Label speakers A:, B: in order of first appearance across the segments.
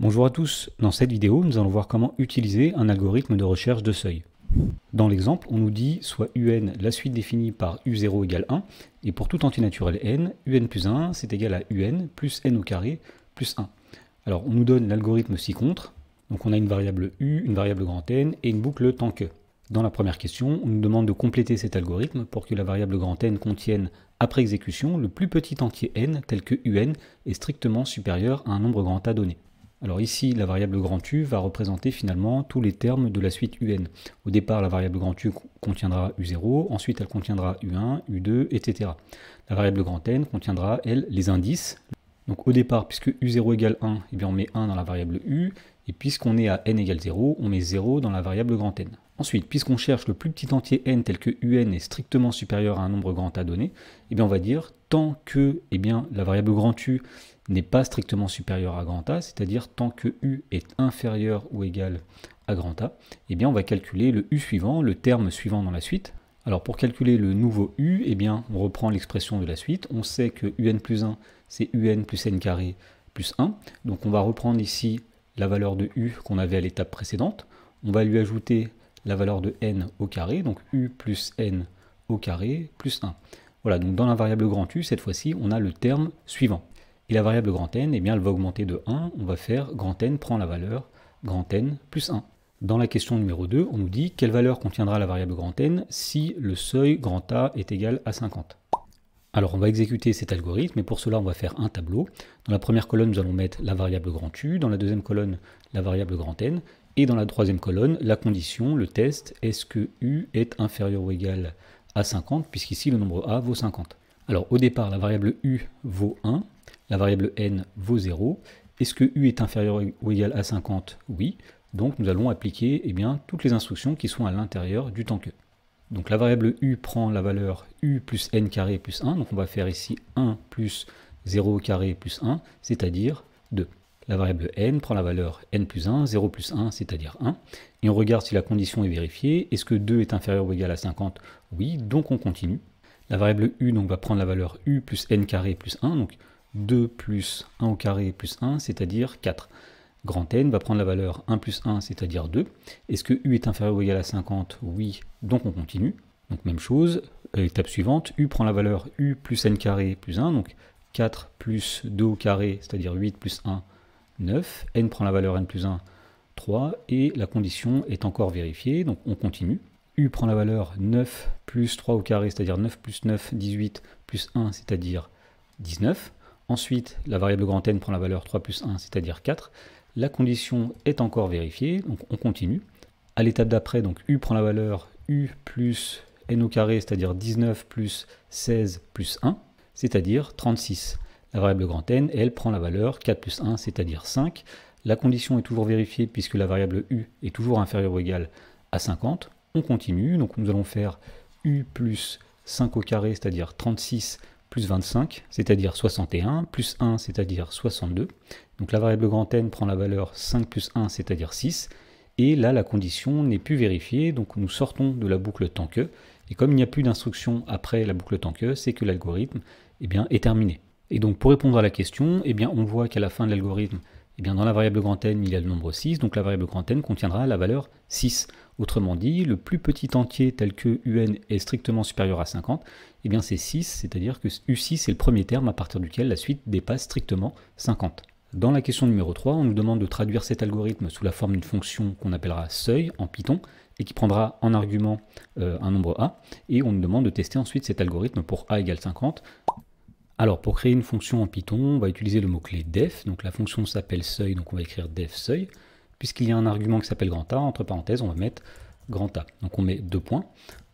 A: Bonjour à tous, dans cette vidéo nous allons voir comment utiliser un algorithme de recherche de seuil. Dans l'exemple, on nous dit soit un la suite définie par u0 égale 1, et pour tout entier naturel n, un plus 1 c'est égal à un plus n au carré plus 1. Alors on nous donne l'algorithme ci-contre, donc on a une variable u, une variable grand N et une boucle tant que. Dans la première question, on nous demande de compléter cet algorithme pour que la variable grand N contienne, après exécution, le plus petit entier n tel que un est strictement supérieur à un nombre grand A donné. Alors ici, la variable grand U va représenter finalement tous les termes de la suite UN. Au départ, la variable grand U contiendra U0, ensuite elle contiendra U1, U2, etc. La variable grand N contiendra, elle, les indices. Donc au départ, puisque U0 égale 1, eh bien on met 1 dans la variable U, et puisqu'on est à n égale 0, on met 0 dans la variable grand N. Ensuite, puisqu'on cherche le plus petit entier n tel que un est strictement supérieur à un nombre grand A donné, eh bien on va dire tant que la variable grand U n'est pas strictement supérieur à grand A, c'est-à-dire tant que u est inférieur ou égal à grand A, eh bien on va calculer le u suivant, le terme suivant dans la suite. Alors pour calculer le nouveau u, eh bien on reprend l'expression de la suite. On sait que un plus 1, c'est un plus n carré plus 1. Donc on va reprendre ici la valeur de u qu'on avait à l'étape précédente. On va lui ajouter la valeur de n au carré, donc u plus n au carré plus 1. Voilà, donc dans la variable grand U, cette fois-ci, on a le terme suivant. Et la variable grand N, eh bien, elle va augmenter de 1, on va faire grand N prend la valeur grand N plus 1. Dans la question numéro 2, on nous dit quelle valeur contiendra la variable grand N si le seuil grand A est égal à 50. Alors on va exécuter cet algorithme et pour cela on va faire un tableau. Dans la première colonne, nous allons mettre la variable grand U, dans la deuxième colonne, la variable grand N, et dans la troisième colonne, la condition, le test, est-ce que U est inférieur ou égal à 50, puisqu'ici le nombre A vaut 50. Alors au départ, la variable U vaut 1, la variable n vaut 0. Est-ce que u est inférieur ou égal à 50? Oui. Donc nous allons appliquer toutes les instructions qui sont à l'intérieur du tant que. Donc la variable u prend la valeur u plus n carré plus 1. Donc on va faire ici 1 plus 0 au carré plus 1, c'est-à-dire 2. La variable n prend la valeur n plus 1, 0 plus 1, c'est-à-dire 1. Et on regarde si la condition est vérifiée. Est-ce que 2 est inférieur ou égal à 50? Oui, donc on continue. La variable u donc, va prendre la valeur u plus n carré plus 1. Donc 2 plus 1 au carré plus 1, c'est-à-dire 4. Grand N va prendre la valeur 1 plus 1, c'est-à-dire 2. Est-ce que u est inférieur ou égal à 50? Oui, donc on continue. Donc même chose, étape suivante, u prend la valeur u plus n carré plus 1, donc 4 plus 2 au carré, c'est-à-dire 8 plus 1, 9. N prend la valeur n plus 1, 3, et la condition est encore vérifiée, donc on continue. U prend la valeur 9 plus 3 au carré, c'est-à-dire 9 plus 9, 18, plus 1, c'est-à-dire 19. Ensuite, la variable grand N prend la valeur 3 plus 1, c'est-à-dire 4. La condition est encore vérifiée, donc on continue. À l'étape d'après, donc U prend la valeur U plus N au carré, c'est-à-dire 19 plus 16 plus 1, c'est-à-dire 36. La variable grand N, elle prend la valeur 4 plus 1, c'est-à-dire 5. La condition est toujours vérifiée puisque la variable U est toujours inférieure ou égale à 50. On continue, donc nous allons faire U plus 5 au carré, c'est-à-dire 36 plus 25, c'est-à-dire 61, plus 1, c'est-à-dire 62. Donc la variable grand N prend la valeur 5 plus 1, c'est-à-dire 6. Et là, la condition n'est plus vérifiée, donc nous sortons de la boucle tant que. Et comme il n'y a plus d'instruction après la boucle tant que, c'est que l'algorithme est terminé. Et donc pour répondre à la question, on voit qu'à la fin de l'algorithme, dans la variable grand N, il y a le nombre 6, donc la variable grand N contiendra la valeur 6. Autrement dit, le plus petit entier tel que un est strictement supérieur à 50, c'est 6, c'est-à-dire que U6 est le premier terme à partir duquel la suite dépasse strictement 50. Dans la question numéro 3, on nous demande de traduire cet algorithme sous la forme d'une fonction qu'on appellera seuil en Python, et qui prendra en argument un nombre A, et on nous demande de tester ensuite cet algorithme pour A égale 50. Alors pour créer une fonction en Python, on va utiliser le mot-clé def, donc la fonction s'appelle seuil, donc on va écrire def seuil. Puisqu'il y a un argument qui s'appelle grand A, entre parenthèses, on va mettre grand A. Donc on met 2 points.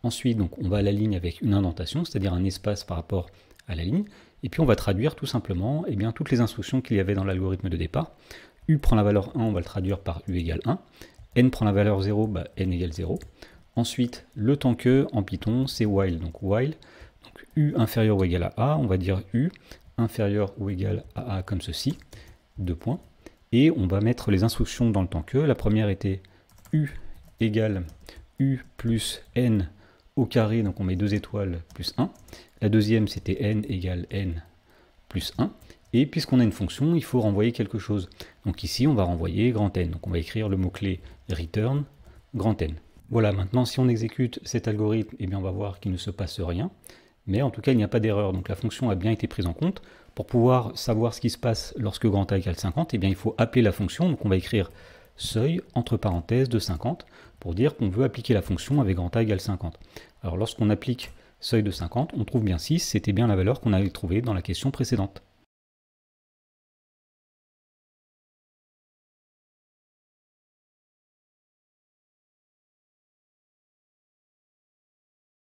A: Ensuite, donc, on va à la ligne avec une indentation, c'est-à-dire un espace par rapport à la ligne. Et puis on va traduire tout simplement toutes les instructions qu'il y avait dans l'algorithme de départ. U prend la valeur 1, on va le traduire par U égale 1. N prend la valeur 0, N égale 0. Ensuite, le tant que en Python, c'est while. Donc while, donc U inférieur ou égal à A, on va dire U inférieur ou égal à A comme ceci. 2 points. Et on va mettre les instructions dans le tant que. La première était U égale U plus N au carré, donc on met 2 étoiles plus 1. La deuxième, c'était N égale N plus 1. Et puisqu'on a une fonction, il faut renvoyer quelque chose. Donc ici, on va renvoyer grand N. Donc on va écrire le mot-clé return grand N. Voilà, maintenant si on exécute cet algorithme, eh bien on va voir qu'il ne se passe rien. Mais en tout cas, il n'y a pas d'erreur. Donc la fonction a bien été prise en compte. Pour pouvoir savoir ce qui se passe lorsque grand A égale 50, eh bien il faut appeler la fonction. Donc on va écrire seuil entre parenthèses de 50 pour dire qu'on veut appliquer la fonction avec grand A égale 50. Alors lorsqu'on applique seuil de 50, on trouve bien 6, c'était bien la valeur qu'on avait trouvée dans la question précédente.